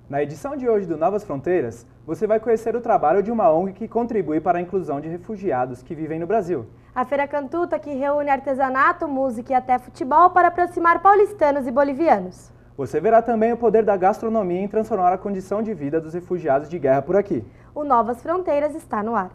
Na edição de hoje do Novas Fronteiras, você vai conhecer o trabalho de uma ONG que contribui para a inclusão de refugiados que vivem no Brasil. A Feira Cantuta, que reúne artesanato, música e até futebol para aproximar paulistanos e bolivianos. Você verá também o poder da gastronomia em transformar a condição de vida dos refugiados de guerra por aqui. O Novas Fronteiras está no ar.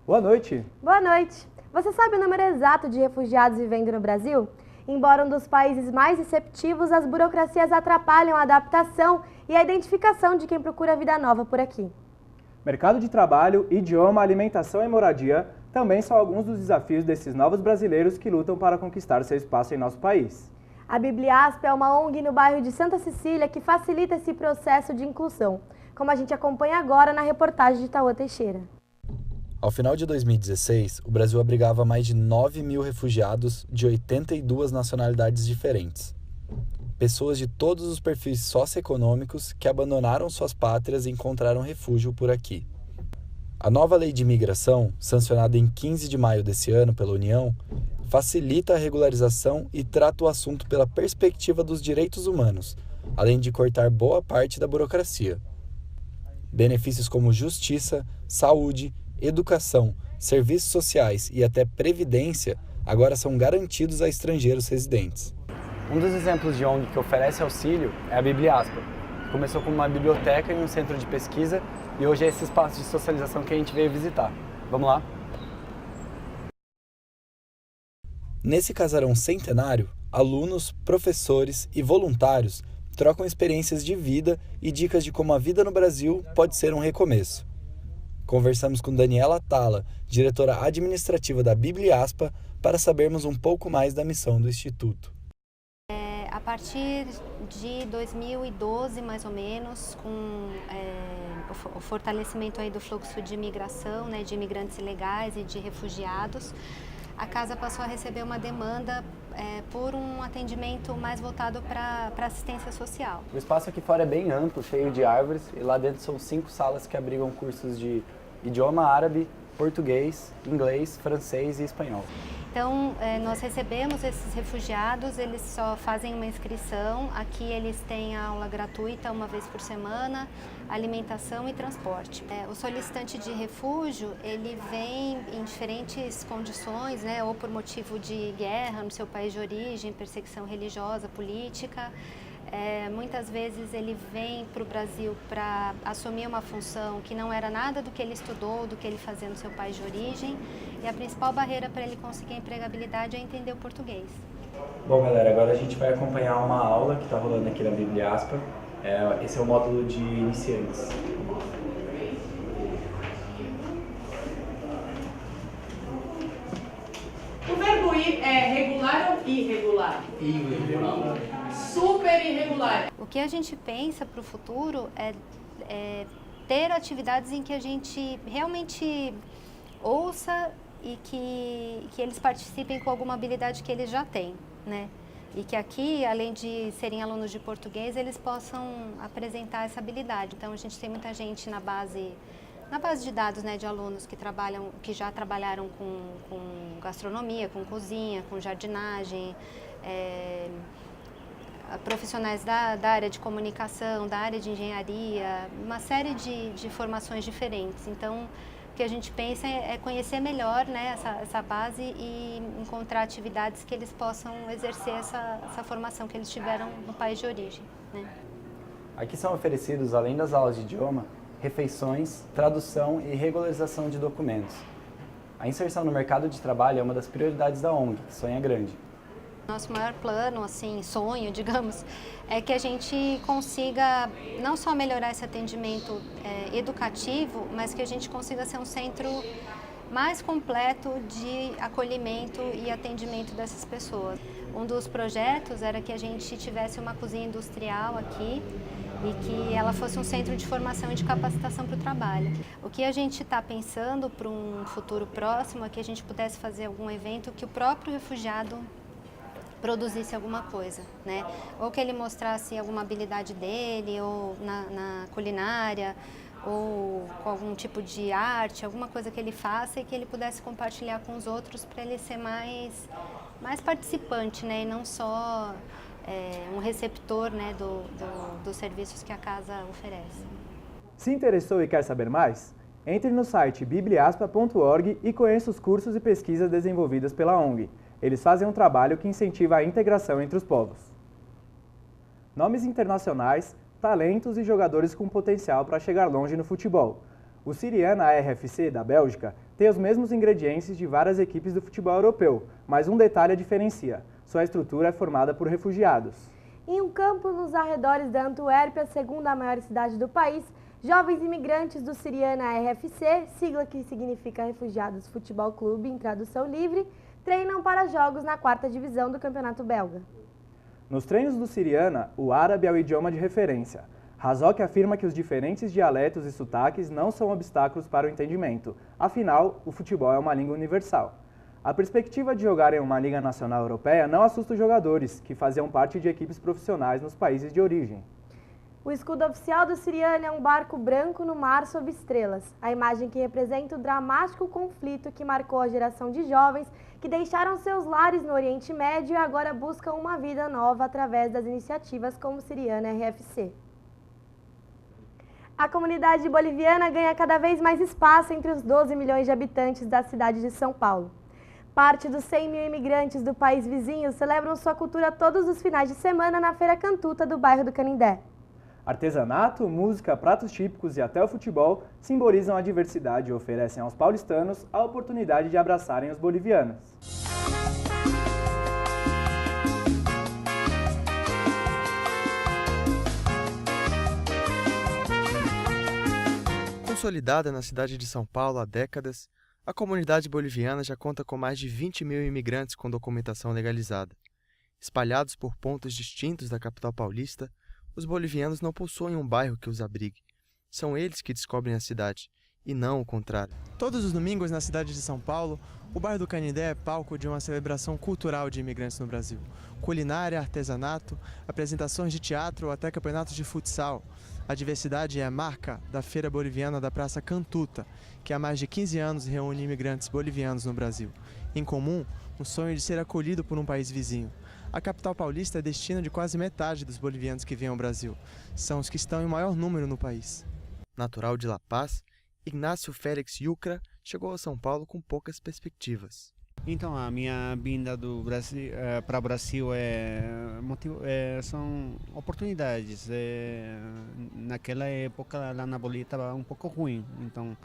Boa noite! Boa noite! Você sabe o número exato de refugiados vivendo no Brasil? Embora um dos países mais receptivos, as burocracias atrapalham a adaptação e a identificação de quem procura vida nova por aqui. Mercado de trabalho, idioma, alimentação e moradia também são alguns dos desafios desses novos brasileiros que lutam para conquistar seu espaço em nosso país. A Bibliaspa é uma ONG no bairro de Santa Cecília que facilita esse processo de inclusão, como a gente acompanha agora na reportagem de Tauã Teixeira. Ao final de 2016, o Brasil abrigava mais de 9.000 refugiados de 82 nacionalidades diferentes. Pessoas de todos os perfis socioeconômicos que abandonaram suas pátrias e encontraram refúgio por aqui. A nova lei de imigração, sancionada em 15 de maio desse ano pela União, facilita a regularização e trata o assunto pela perspectiva dos direitos humanos, além de cortar boa parte da burocracia. Benefícios como justiça, saúde, educação, serviços sociais e até previdência agora são garantidos a estrangeiros residentes. Um dos exemplos de ONG que oferece auxílio é a Bibliaspa. Começou como uma biblioteca e um centro de pesquisa e hoje é esse espaço de socialização que a gente veio visitar. Vamos lá? Nesse casarão centenário, alunos, professores e voluntários trocam experiências de vida e dicas de como a vida no Brasil pode ser um recomeço. Conversamos com Daniela Tala, diretora administrativa da Bibliaspa, para sabermos um pouco mais da missão do Instituto. A partir de 2012, mais ou menos, com o fortalecimento aí do fluxo de imigração, de imigrantes ilegais e de refugiados, a casa passou a receber uma demanda por um atendimento mais voltado para assistência social. O espaço aqui fora é bem amplo, cheio de árvores, e lá dentro são 5 salas que abrigam cursos de idioma árabe, português, inglês, francês e espanhol. Então, nós recebemos esses refugiados, eles só fazem uma inscrição, aqui eles têm aula gratuita uma vez por semana, alimentação e transporte. O solicitante de refúgio, ele vem em diferentes condições, ou por motivo de guerra no seu país de origem, perseguição religiosa, política. Muitas vezes ele vem para o Brasil para assumir uma função que não era nada do que ele estudou, do que ele fazia no seu país de origem, e a principal barreira para ele conseguir a empregabilidade é entender o português. Bom, galera, agora a gente vai acompanhar uma aula que está rolando aqui na Bibliaspa. Esse é o módulo de iniciantes. O verbo ir é regular ou irregular? Irregular. Super irregular. O que a gente pensa para o futuro é ter atividades em que a gente realmente ouça e que eles participem com alguma habilidade que eles já têm, E que aqui, além de serem alunos de português, eles possam apresentar essa habilidade. Então, a gente tem muita gente na base de dados, de alunos que já trabalharam com gastronomia, com cozinha, com jardinagem, profissionais da área de comunicação, da área de engenharia, uma série de formações diferentes. Então, o que a gente pensa é conhecer melhor essa base e encontrar atividades que eles possam exercer essa formação que eles tiveram no país de origem. Aqui são oferecidos, além das aulas de idioma, refeições, tradução e regularização de documentos. A inserção no mercado de trabalho é uma das prioridades da ONG, que sonha grande. Nosso maior plano, sonho, digamos, é que a gente consiga não só melhorar esse atendimento educativo, mas que a gente consiga ser um centro mais completo de acolhimento e atendimento dessas pessoas. Um dos projetos era que a gente tivesse uma cozinha industrial aqui e que ela fosse um centro de formação e de capacitação para o trabalho. O que a gente está pensando para um futuro próximo é que a gente pudesse fazer algum evento que o próprio refugiado produzisse alguma coisa, Ou que ele mostrasse alguma habilidade dele, ou na culinária, ou com algum tipo de arte, alguma coisa que ele faça e que ele pudesse compartilhar com os outros para ele ser mais participante, né, e não só um receptor, né, dos serviços que a casa oferece. Se interessou e quer saber mais? Entre no site bibliaspa.org e conheça os cursos e pesquisas desenvolvidas pela ONG. Eles fazem um trabalho que incentiva a integração entre os povos. Nomes internacionais, talentos e jogadores com potencial para chegar longe no futebol. O Siriana ARFC, da Bélgica, tem os mesmos ingredientes de várias equipes do futebol europeu, mas um detalhe a diferencia: sua estrutura é formada por refugiados. Em um campo nos arredores da Antuérpia, segunda maior cidade do país, jovens imigrantes do Siriana ARFC, sigla que significa Refugiados Futebol Clube em tradução livre, treinam para jogos na 4ª divisão do Campeonato Belga. Nos treinos do Siriana, o árabe é o idioma de referência. Razok afirma que os diferentes dialetos e sotaques não são obstáculos para o entendimento. Afinal, o futebol é uma língua universal. A perspectiva de jogar em uma liga nacional europeia não assusta os jogadores, que faziam parte de equipes profissionais nos países de origem. O escudo oficial do Siriana é um barco branco no mar sob estrelas, a imagem que representa o dramático conflito que marcou a geração de jovens que deixaram seus lares no Oriente Médio e agora buscam uma vida nova através das iniciativas como o Siriana RFC. A comunidade boliviana ganha cada vez mais espaço entre os 12 milhões de habitantes da cidade de São Paulo. Parte dos 100 mil imigrantes do país vizinho celebram sua cultura todos os finais de semana na Feira Cantuta do bairro do Canindé. Artesanato, música, pratos típicos e até o futebol simbolizam a diversidade e oferecem aos paulistanos a oportunidade de abraçarem os bolivianos. Consolidada na cidade de São Paulo há décadas, a comunidade boliviana já conta com mais de 20 mil imigrantes com documentação legalizada. Espalhados por pontos distintos da capital paulista, os bolivianos não possuem um bairro que os abrigue. São eles que descobrem a cidade, e não o contrário. Todos os domingos na cidade de São Paulo, o bairro do Canindé é palco de uma celebração cultural de imigrantes no Brasil. Culinária, artesanato, apresentações de teatro ou até campeonatos de futsal. A diversidade é a marca da Feira Boliviana da Praça Cantuta, que há mais de 15 anos reúne imigrantes bolivianos no Brasil. Em comum, um sonho de ser acolhido por um país vizinho. A capital paulista é destino de quase metade dos bolivianos que vêm ao Brasil. São os que estão em maior número no país. Natural de La Paz, Ignácio Félix Yucra chegou a São Paulo com poucas perspectivas. Então, a minha vinda do Brasil para o Brasil são oportunidades. Naquela época, lá na Bolívia estava um pouco ruim. Então,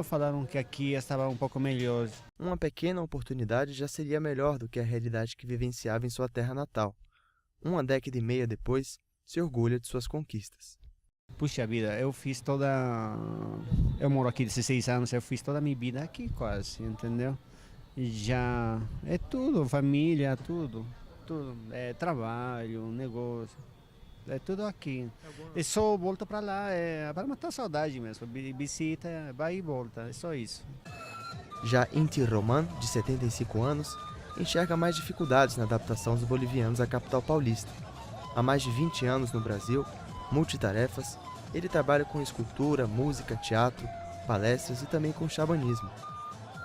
falaram que aqui estava um pouco melhor. Uma pequena oportunidade já seria melhor do que a realidade que vivenciava em sua terra natal. Uma década e meia depois, se orgulha de suas conquistas. Puxa vida, eu moro aqui 16 anos, eu fiz toda a minha vida aqui quase, entendeu? Já é tudo, família, tudo, trabalho, negócio, é tudo aqui. É só volta para lá, para matar a saudade mesmo, visita, vai e volta, é só isso. Já Inti Roman, de 75 anos, enxerga mais dificuldades na adaptação dos bolivianos à capital paulista. Há mais de 20 anos no Brasil, multitarefas, ele trabalha com escultura, música, teatro, palestras e também com xamanismo.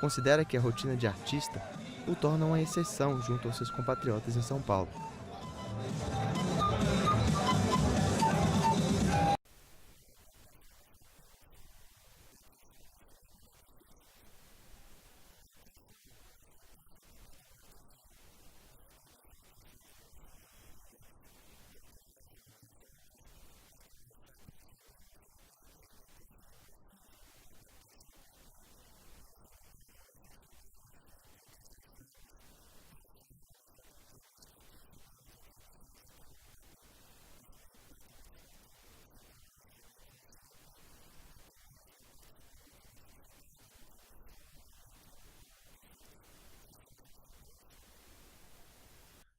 Considera que a rotina de artista o torna uma exceção junto aos seus compatriotas em São Paulo.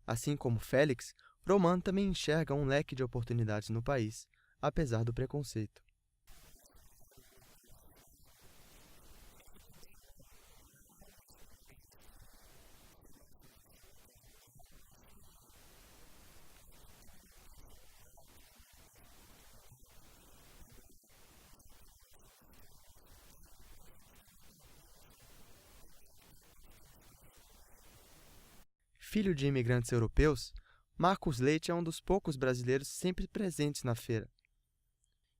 Assim como Félix, Roman também enxerga um leque de oportunidades no país, apesar do preconceito. Filho de imigrantes europeus, Marcos Leite é um dos poucos brasileiros sempre presentes na feira.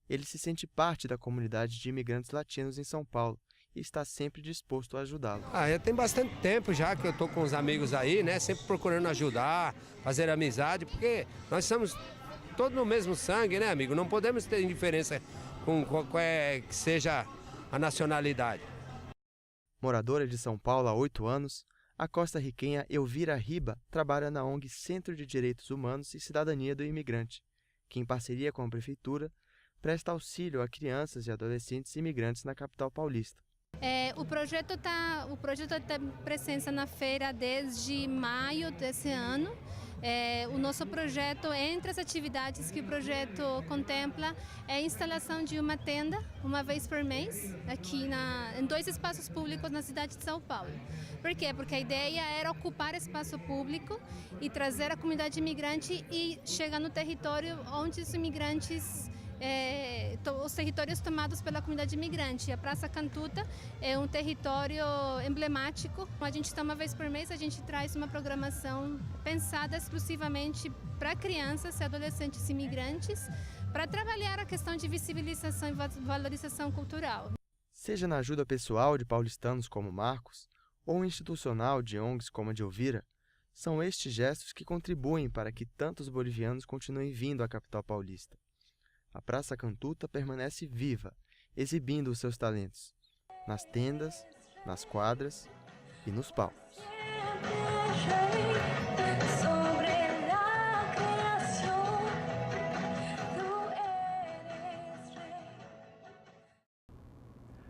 Ele se sente parte da comunidade de imigrantes latinos em São Paulo e está sempre disposto a ajudá-los. Já tem bastante tempo já que eu estou com os amigos aí, né? Sempre procurando ajudar, fazer amizade, porque nós somos todos no mesmo sangue, né, amigo? Não podemos ter indiferença com qualquer que seja a nacionalidade. Moradora de São Paulo há 8 anos, a costa-riquenha Elvira Riba trabalha na ONG Centro de Direitos Humanos e Cidadania do Imigrante, que, em parceria com a Prefeitura, presta auxílio a crianças e adolescentes imigrantes na capital paulista. O projeto tem presença na feira desde maio desse ano. O nosso projeto, entre as atividades que o projeto contempla, é a instalação de uma tenda, uma vez por mês, aqui em 2 espaços públicos na cidade de São Paulo. Por quê? Porque a ideia era ocupar espaço público e trazer a comunidade imigrante e chegar no território onde os imigrantes... os territórios tomados pela comunidade imigrante. A Praça Cantuta é um território emblemático. A gente está uma vez por mês, a gente traz uma programação pensada exclusivamente para crianças e adolescentes imigrantes, para trabalhar a questão de visibilização e valorização cultural. Seja na ajuda pessoal de paulistanos como Marcos, ou institucional de ONGs como a de Elvira, são estes gestos que contribuem para que tantos bolivianos continuem vindo à capital paulista. A Praça Cantuta permanece viva, exibindo os seus talentos, nas tendas, nas quadras e nos palcos.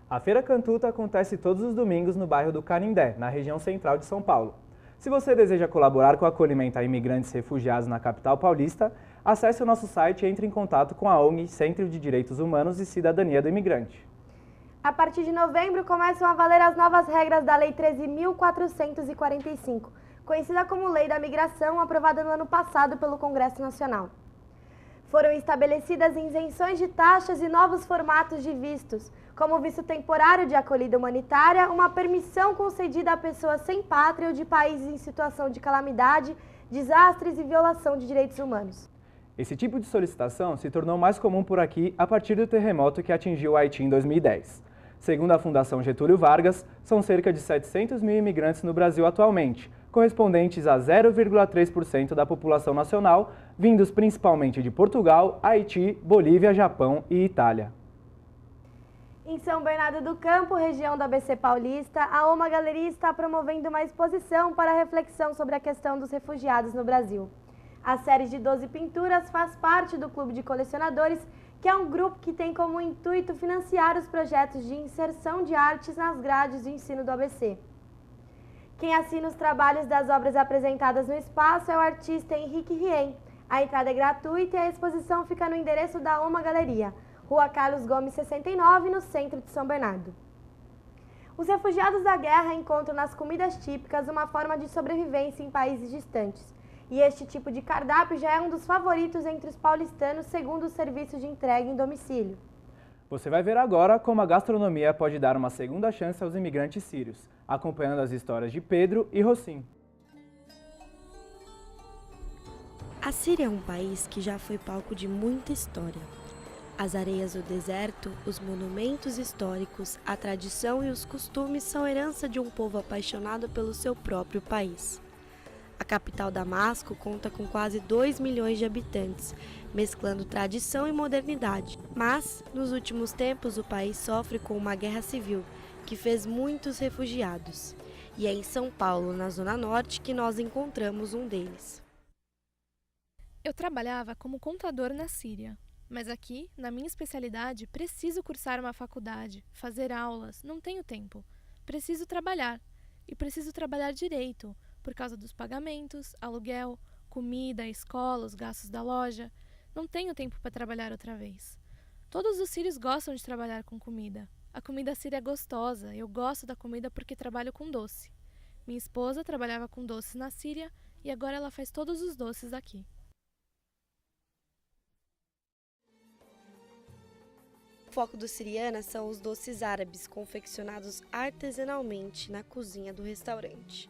A Feira Cantuta acontece todos os domingos no bairro do Canindé, na região central de São Paulo. Se você deseja colaborar com o acolhimento a imigrantes refugiados na capital paulista, acesse o nosso site e entre em contato com a ONG Centro de Direitos Humanos e Cidadania do Imigrante. A partir de novembro, começam a valer as novas regras da Lei 13.445, conhecida como Lei da Migração, aprovada no ano passado pelo Congresso Nacional. Foram estabelecidas isenções de taxas e novos formatos de vistos, como o visto temporário de acolhida humanitária, uma permissão concedida a pessoas sem pátria ou de países em situação de calamidade, desastres e violação de direitos humanos. Esse tipo de solicitação se tornou mais comum por aqui a partir do terremoto que atingiu o Haiti em 2010. Segundo a Fundação Getúlio Vargas, são cerca de 700 mil imigrantes no Brasil atualmente, correspondentes a 0,3% da população nacional, vindos principalmente de Portugal, Haiti, Bolívia, Japão e Itália. Em São Bernardo do Campo, região do ABC Paulista, a OMA Galeria está promovendo uma exposição para reflexão sobre a questão dos refugiados no Brasil. A série de 12 pinturas faz parte do Clube de Colecionadores, que é um grupo que tem como intuito financiar os projetos de inserção de artes nas grades do ensino do ABC. Quem assina os trabalhos das obras apresentadas no espaço é o artista Henrique Rien. A entrada é gratuita e a exposição fica no endereço da OMA Galeria, Rua Carlos Gomes 69, no centro de São Bernardo. Os refugiados da guerra encontram nas comidas típicas uma forma de sobrevivência em países distantes. E este tipo de cardápio já é um dos favoritos entre os paulistanos, segundo o serviço de entrega em domicílio. Você vai ver agora como a gastronomia pode dar uma segunda chance aos imigrantes sírios, acompanhando as histórias de Pedro e Rocim. A Síria é um país que já foi palco de muita história. As areias do deserto, os monumentos históricos, a tradição e os costumes são herança de um povo apaixonado pelo seu próprio país. A capital Damasco conta com quase 2 milhões de habitantes, mesclando tradição e modernidade. Mas, nos últimos tempos, o país sofre com uma guerra civil, que fez muitos refugiados. E é em São Paulo, na Zona Norte, que nós encontramos um deles. Eu trabalhava como contador na Síria. Mas aqui, na minha especialidade, preciso cursar uma faculdade, fazer aulas, não tenho tempo. Preciso trabalhar. E preciso trabalhar direito, por causa dos pagamentos, aluguel, comida, escola, os gastos da loja. Não tenho tempo para trabalhar outra vez. Todos os sírios gostam de trabalhar com comida. A comida síria é gostosa, eu gosto da comida porque trabalho com doce. Minha esposa trabalhava com doces na Síria e agora ela faz todos os doces aqui. O foco do Siriana são os doces árabes, confeccionados artesanalmente na cozinha do restaurante.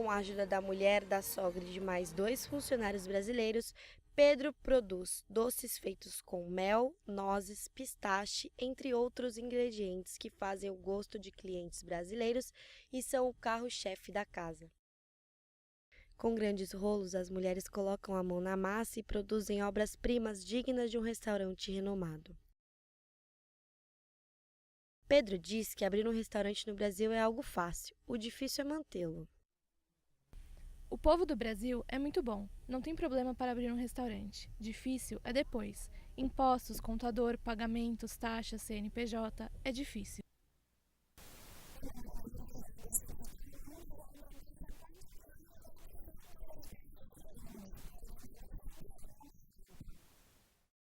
com a ajuda da mulher, da sogra e de mais 2 funcionários brasileiros, Pedro produz doces feitos com mel, nozes, pistache, entre outros ingredientes que fazem o gosto de clientes brasileiros e são o carro-chefe da casa. Com grandes rolos, as mulheres colocam a mão na massa e produzem obras-primas dignas de um restaurante renomado. Pedro diz que abrir um restaurante no Brasil é algo fácil, o difícil é mantê-lo. O povo do Brasil é muito bom, não tem problema para abrir um restaurante. Difícil é depois. Impostos, contador, pagamentos, taxas, CNPJ, é difícil.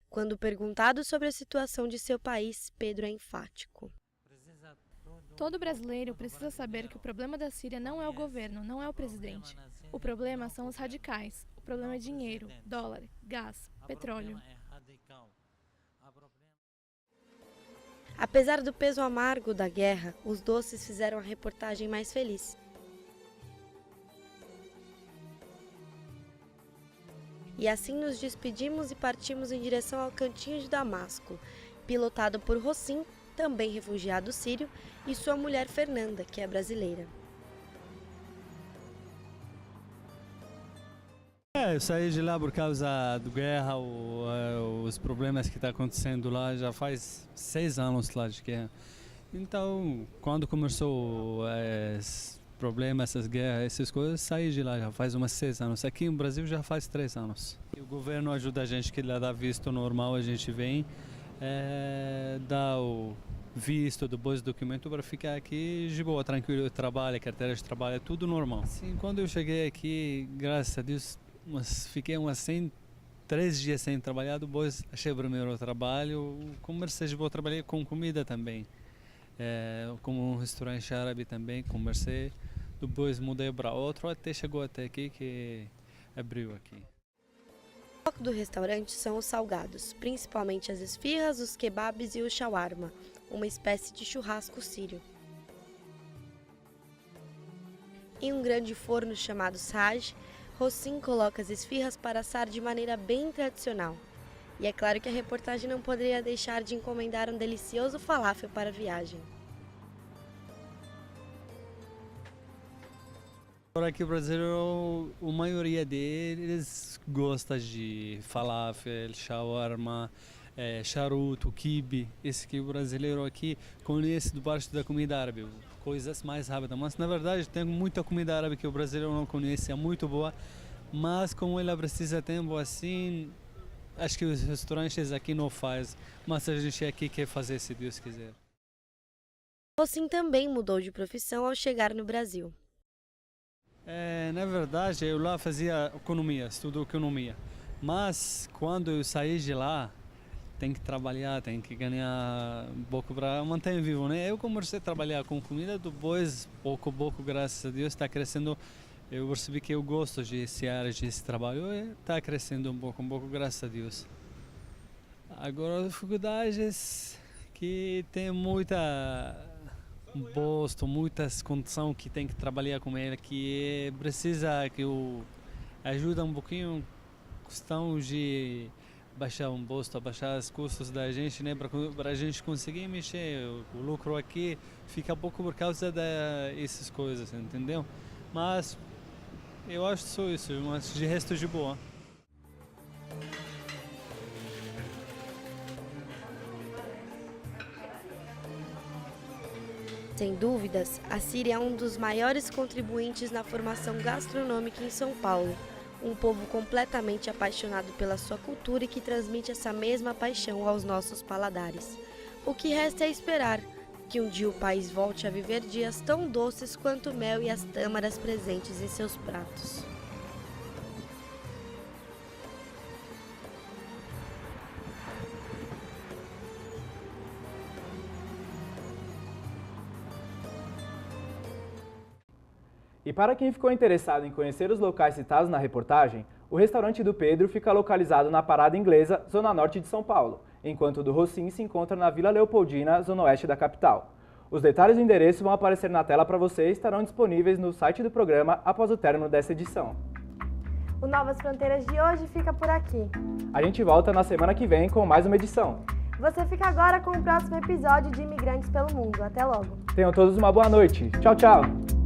Quando perguntado sobre a situação de seu país, Pedro é enfático. Todo brasileiro precisa saber que o problema da Síria não é o governo, não é o presidente. O problema são os radicais. O problema é dinheiro, dólar, gás, petróleo. Apesar do peso amargo da guerra, os doces fizeram a reportagem mais feliz. E assim nos despedimos e partimos em direção ao Cantinho de Damasco, pilotado por Rossim, também refugiado sírio, e sua mulher Fernanda, que é brasileira. Eu saí de lá por causa da guerra, os problemas que estão acontecendo lá, já faz 6 anos lá de guerra. Então, quando começou esses problemas, essas guerras, essas coisas, saí de lá já faz umas 6 anos. Aqui no Brasil já faz 3 anos. O governo ajuda a gente que lá dá visto normal, a gente vem, dá o visto, depois documento para ficar aqui de boa, tranquilo, trabalho, carteira de trabalho, é tudo normal. Assim, quando eu cheguei aqui, graças a Deus, fiquei 3 dias sem trabalhar, depois achei o primeiro trabalho, comecei de boa, trabalhei com comida também, como um restaurante árabe também, comecei, depois mudei para outro, até chegou até aqui que abriu aqui. O foco do restaurante são os salgados, principalmente as esfirras, os kebabs e o shawarma, uma espécie de churrasco sírio. Em um grande forno chamado Saj, Rossim coloca as esfirras para assar de maneira bem tradicional. E é claro que a reportagem não poderia deixar de encomendar um delicioso falafel para a viagem. Aqui no Brasil, a maioria deles gosta de falafel, shawarma, charuto, quibe. Esse que o brasileiro aqui conhece do parte da comida árabe, coisas mais rápidas. Mas na verdade tem muita comida árabe que o brasileiro não conhece, é muito boa. Mas como ela precisa de tempo assim, acho que os restaurantes aqui não fazem. Mas a gente aqui quer fazer se Deus quiser. Rossim também mudou de profissão ao chegar no Brasil. Na verdade, eu lá fazia economia, estudo economia. Mas quando eu saí de lá, tem que trabalhar, tem que ganhar um pouco para manter vivo, né? Eu comecei a trabalhar com comida, depois, pouco a pouco, graças a Deus, está crescendo. Eu percebi que eu gosto desse área, desse trabalho, e está crescendo um pouco, graças a Deus. Agora, as dificuldades que tem muitas condições que tem que trabalhar com ele, que precisa que eu ajuda um pouquinho, questão de baixar o imposto, baixar os custos da gente, né, para a gente conseguir mexer. O lucro aqui fica pouco por causa dessas coisas, entendeu? Mas eu acho só isso, mas de resto de boa. Sem dúvidas, a Síria é um dos maiores contribuintes na formação gastronômica em São Paulo. Um povo completamente apaixonado pela sua cultura e que transmite essa mesma paixão aos nossos paladares. O que resta é esperar que um dia o país volte a viver dias tão doces quanto o mel e as tâmaras presentes em seus pratos. E para quem ficou interessado em conhecer os locais citados na reportagem, o restaurante do Pedro fica localizado na Parada Inglesa, zona norte de São Paulo, enquanto o do Rossim se encontra na Vila Leopoldina, zona oeste da capital. Os detalhes do endereço vão aparecer na tela para você e estarão disponíveis no site do programa após o término dessa edição. O Novas Fronteiras de hoje fica por aqui. A gente volta na semana que vem com mais uma edição. Você fica agora com o próximo episódio de Imigrantes pelo Mundo. Até logo. Tenham todos uma boa noite. Tchau, tchau!